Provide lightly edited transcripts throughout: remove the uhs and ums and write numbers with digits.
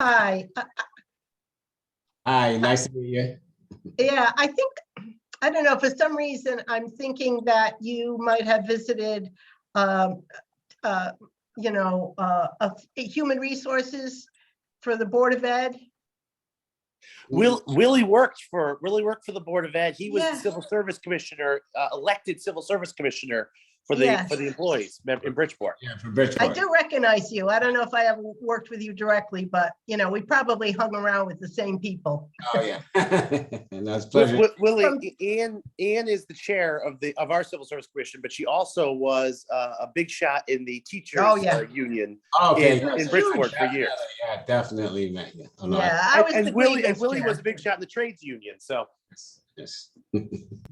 Hi. Hi, nice to meet you. Yeah, I don't know, for some reason, I'm thinking that you might have visited, um, uh, human resources for the Board of Ed. Willie worked for the Board of Ed. He was the Yeah. civil service commissioner, elected civil service commissioner for the Yes. employees in Bridgeport. Yeah, from I Bridgeport. do recognize you. I don't know if I ever worked with you directly, but we probably hung around with the same people. Oh, yeah. And that's a pleasure. Willie, Ann is the chair of our civil service commission, but she also was a big shot in the teachers union Okay. in Bridgeport for years. Yeah, definitely met you. Oh, no, Yeah, I was the And Willie grievance chair. was a big shot in the trades union. So yes.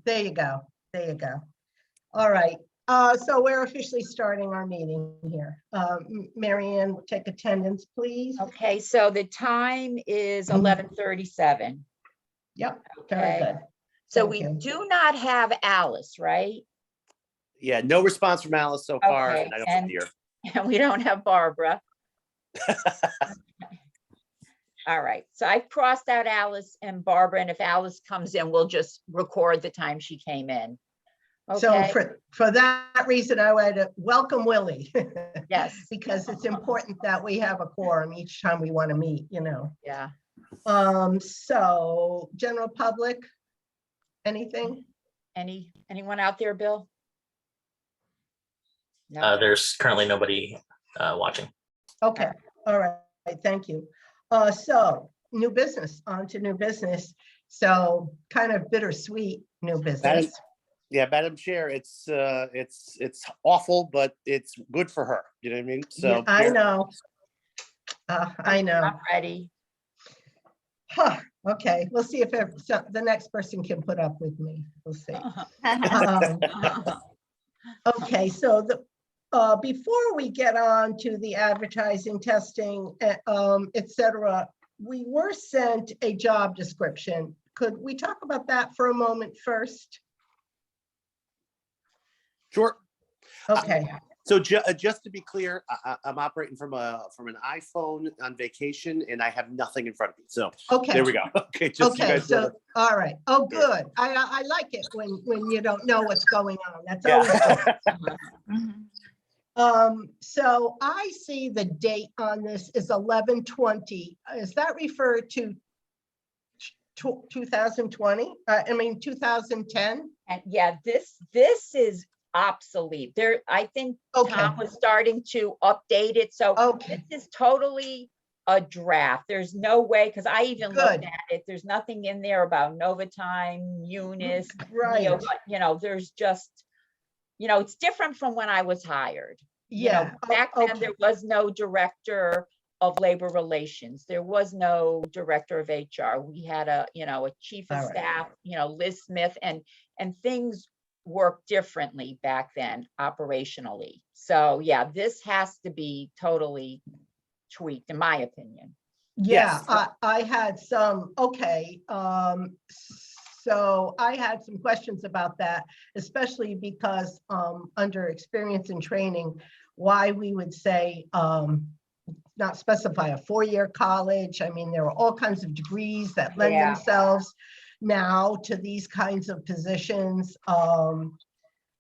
There you go. There you go. All right. So we're officially starting our meeting here. Mary Ann, take attendance, please. Okay, so the time is 11:37. Yep, very Okay, good. so Thank we you. do not have Alice, right? yeah, no response from Alice so far, Okay, and I don't and- hear. And we don't have Barbara. All right, so I crossed out Alice and Barbara, and if Alice comes in, we'll just record the time she came in. So Okay, for that reason, I would welcome Willie. yes, Because it's important that we have a quorum each time we want to meet, yeah. So general public, anything? Anyone out there, Bill? No, There's currently nobody watching. Okay, all right, thank you. So new business, on to new business. So kind of bittersweet new business. Madam Chair, it's awful, but it's good for her. You know what I mean? So Yeah, I know. I know. I'm ready. Huh, okay, we'll see if the next person can put up with me. We'll see. Um, Okay, so before we get on to the advertising, testing, et cetera, we were sent a job description. Could we talk about that for a moment first? Sure. Okay, So just to be clear, I'm operating from an iPhone on vacation, and I have nothing in front of me. So okay. there we go. Okay, just so you Okay, guys know so, that. all right. Oh, good. I like it when you don't know what's going on. That's always good. Yeah. So I see the date on this is 11/20. Is that referred to 2020? I mean, 2010? And yeah, this is obsolete. I think Okay, Tom was starting to update it, so okay, this is totally a draft. There's no way, because I even looked Good. at it, there's nothing in there about Novatime, Eunice, right. there's just, it's different from when I was hired. Yeah. Back then, okay. there was no director of labor relations. There was no director of HR. We had a chief of All right. staff, Liz Smith, and things worked differently back then operationally. So yeah, this has to be totally tweaked, in my opinion. Yeah, Yes. I had some, okay. So I had some questions about that, especially because under experience and training, why we would say not specify a four-year college. I mean, there are all kinds of degrees that lend Yeah. themselves now to these kinds of positions.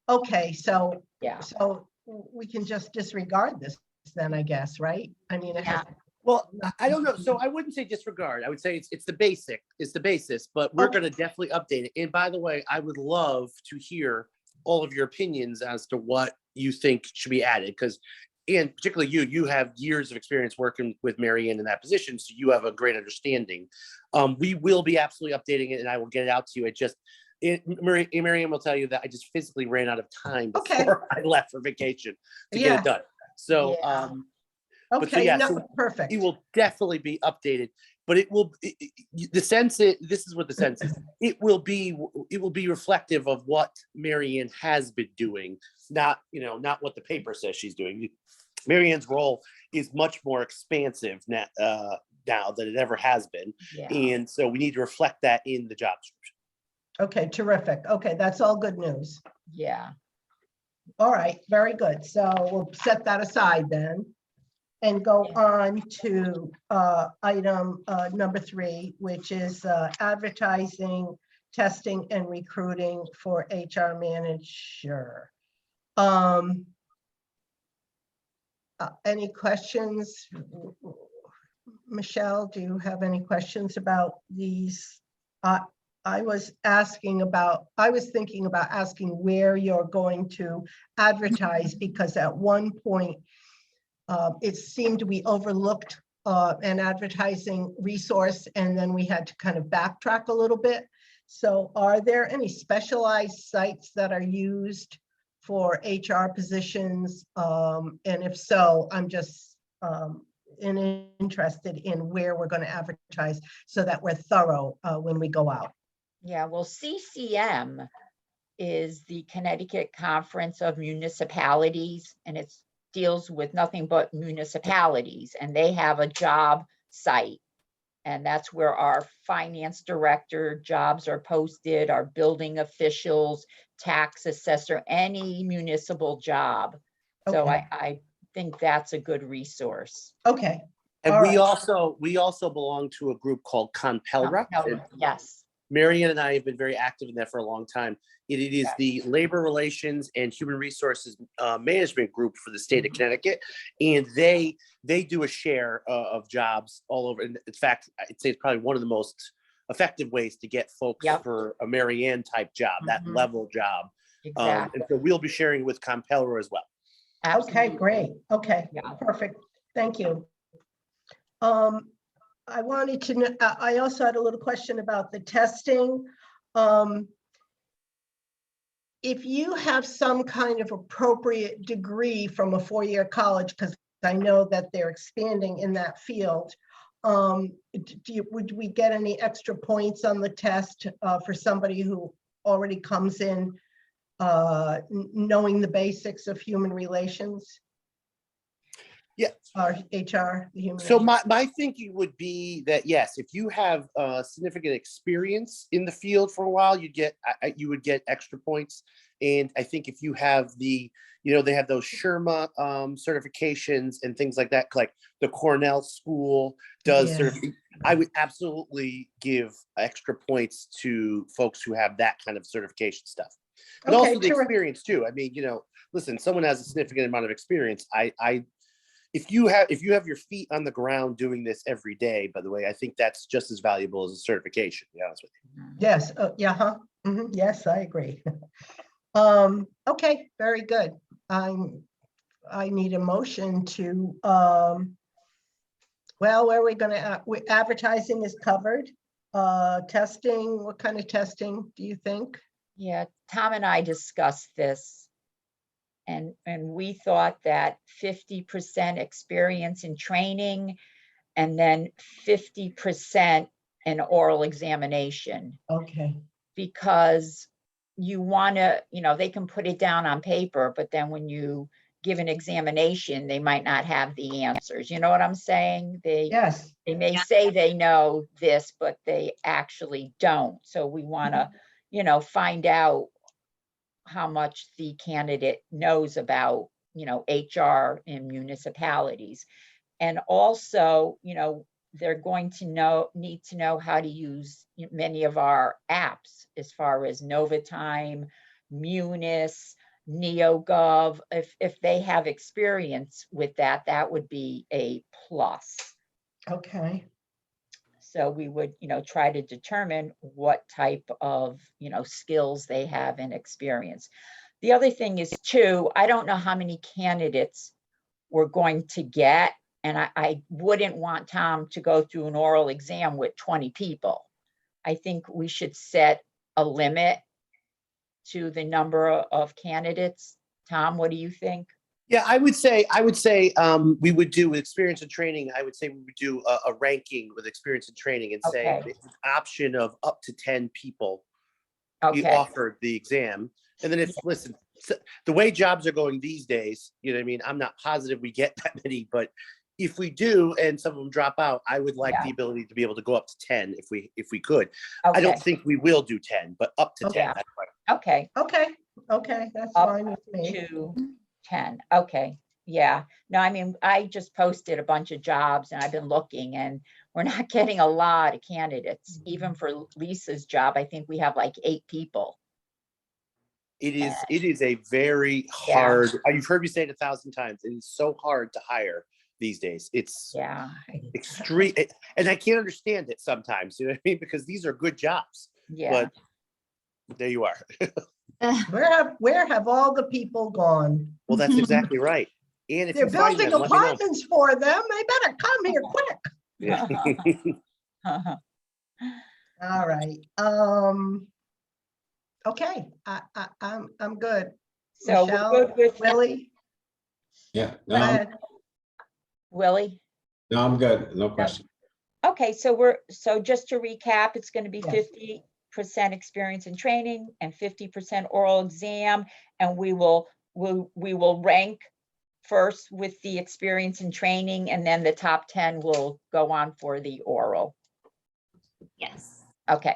Okay, so Yeah. so we can just disregard this then, I guess, right? I mean, it has. Well, I don't know. So I wouldn't say disregard. I would say it's the basis, but we're Okay. going to definitely update it. And by the way, I would love to hear all of your opinions as to what you think should be added, because, and particularly you have years of experience working with Mary Ann in that position, so you have a great understanding. We will be absolutely updating it, and I will get it out to you. Mary Ann will tell you that I just physically ran out of time before I left for vacation to get it done. So, Yeah. but so, Okay, yeah, no, so perfect. it will definitely be updated, but it will, the sense, this is what the sense is. It will be reflective of what Mary Ann has been doing, not what the paper says she's doing. Mary Ann's role is much more expansive now than it ever has been. Yeah. And so we need to reflect that in the job description. Okay, terrific. Okay, that's all good news. Yeah. All right, very good. So we'll set that aside then. and go on to item number 3, which is advertising, testing, and recruiting for HR manager. Any questions? Michelle, do you have any questions about these? I was thinking about asking where you're going to advertise, because at one point it seemed we overlooked an advertising resource, and then we had to kind of backtrack a little bit. So are there any specialized sites that are used for HR positions? And if so, I'm just interested in where we're going to advertise so that we're thorough when we go out. Yeah, well, CCM is the Connecticut Conference of Municipalities, and it deals with nothing but municipalities, and they have a job site. And that's where our finance director jobs are posted, our building officials, tax assessor, any municipal job. So Okay. I think that's a good resource. Okay. And All we right. also belong to a group called Compelra. Yes, Marianne and I have been very active in that for a long time. It is Yes. the Labor Relations and Human Resources Management Group for the state of Connecticut, and they do a share of jobs all over. And in fact, I'd say it's probably one of the most effective ways to get folks Yep. for a Marianne type job, that Mhm. level job. exactly. And so we'll be sharing with Compelra as well. Okay, Absolutely. great. Okay, Yeah. perfect. Thank you. I wanted to know, I also had a little question about the testing. If you have some kind of appropriate degree from a 4-year college, because I know that they're expanding in that field, would we get any extra points on the test for somebody who already comes in knowing the basics of human relations? Yeah. Or HR, the human. So my thinking would be that, yes, if you have significant experience in the field for a while, you would get extra points. And I think if you have they have those SHRMA certifications and things like that, like the Cornell School does. Yeah. I would absolutely give extra points to folks who have that kind of certification stuff. But Okay, also the terrific. experience too. I mean, listen, someone has a significant amount of experience. If you have your feet on the ground doing this every day, by the way, I think that's just as valuable as a certification, to be honest with you. Yes, yeah, yes, I agree. Okay, very good. I need a motion to, well, where are we gonna, advertising is covered. Testing, what kind of testing do you think? Yeah, Tom and I discussed this. And we thought that 50% experience in training and then 50% an oral examination, Okay, because you want to, they can put it down on paper, but then when you give an examination, they might not have the answers. You know what I'm saying? yes, They may say they know this, but they actually don't. So we want to, find out how much the candidate knows about, HR in municipalities. And also, they're going to need to know how to use many of our apps as far as NovaTime, Munis, NeoGov. If they have experience with that, that would be a plus. okay, So we would, try to determine what type of, skills they have and experience. The other thing is too, I don't know how many candidates we're going to get. And I wouldn't want Tom to go through an oral exam with 20 people. I think we should set a limit to the number of candidates. Tom, what do you think? Yeah, I would say we would do with experience and training. I would say we would do a ranking with experience and training and say Okay. the option of up to 10 people be Okay, offered the exam. And then listen, the way jobs are going these days, you know what I mean? I'm not positive we get that many, but if we do and some of them drop out, I would like Yeah. the ability to be able to go up to 10 if we could. I okay, don't think we will do 10, but up to 10. Yeah. That's fine. okay, okay, that's Up fine with me. to 10, okay. Yeah, no, I mean, I just posted a bunch of jobs and I've been looking and we're not getting a lot of candidates. Even for Lisa's job, I think we have like 8 people. It is a very Yeah. hard, you've heard me say it 1,000 times. It is so hard to hire these days. It's Yeah, extreme. And I can't understand it sometimes, you know what I mean? Because these are good jobs, yeah. but there you are. Where have all the people gone? Well, that's exactly right. And if They're you find building them, let me know. apartments for them. They better come here quick. Yeah. All right. Okay, I'm good. So we're Michelle, good with Willie, Yeah, go ahead. Willie. no, I'm good. No question. Okay, so just to recap, it's going to be Yes. 50% experience and training and 50% oral exam. And we will rank first with the experience and training, and then the top 10 will go on for the oral. Yes. Okay,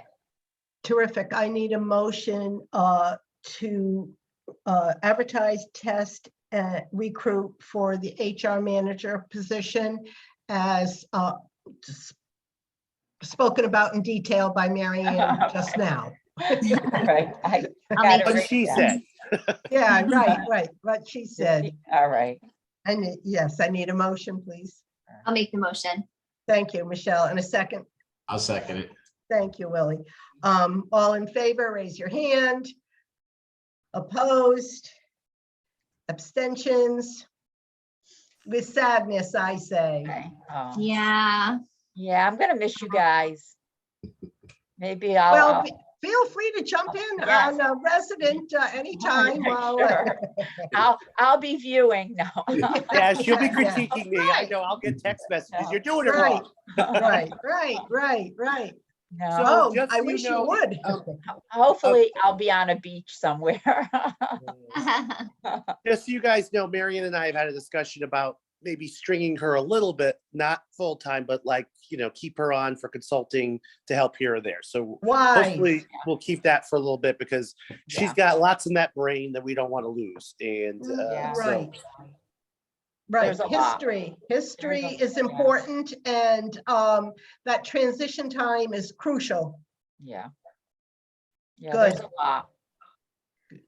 Terrific. I need a motion to advertise, test, recruit for the HR manager position as spoken about in detail by Mary Ann just now. all right. I I'll got make it What the written she down. said. Yeah, right, what she said. All right. And yes, I need a motion, please. I'll make the motion. Thank you, Michelle. And a second. I'll second it. Thank you, Willie. All in favor, raise your hand. Opposed? Abstentions? With sadness, I say. Okay. Oh, Yeah. yeah, I'm gonna miss you guys. Maybe Well, I'll. feel free to jump in Yes. on a resident anytime while. Sure. I'll be viewing. No. Yeah, she'll be Yeah. critiquing me. I Right. know. I'll get text messages. No. You're doing it Right, wrong. right. No. So Oh, just I so wish you know, would. Hopefully I'll be on a beach somewhere. just so you guys know, Marion and I have had a discussion about maybe stringing her a little bit, not full time, but like, keep her on for consulting to help here or there. So Why? hopefully we'll keep that for a little bit because she's Yeah. got lots in that brain that we don't want to lose. And Yeah. so Right. Right, There's a lot. history There's is yeah. important, and that transition time is crucial. Yeah. Yeah, Good. there's a lot.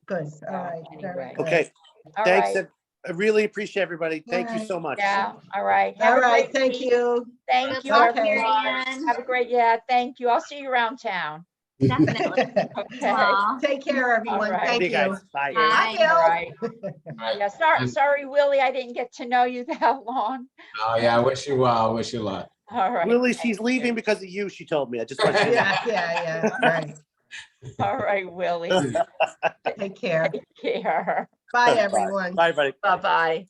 Good, So, all right. anyway. Very good. okay, All thanks. right. I really appreciate everybody. Thank you Alright. so much. Yeah, all right. Have All a right, great thank week. you. Thank Good you, luck, everyone. Marianne. Have a great, thank you. I'll see you around town. Definitely. Okay. Aw. Take care, everyone. right. Thank See you you. guys. Bye. Bye. Bye, All Bill. right. Yeah, sorry, Willie, I didn't get to know you that long. Oh, yeah, I wish you well. I wish you luck. All right. Lily, thank she's leaving you. because of you. She told me. I just want you to know. Yeah, right. All right, Willie. Take care. Take care. Bye, everyone. Bye, everybody. Bye-bye.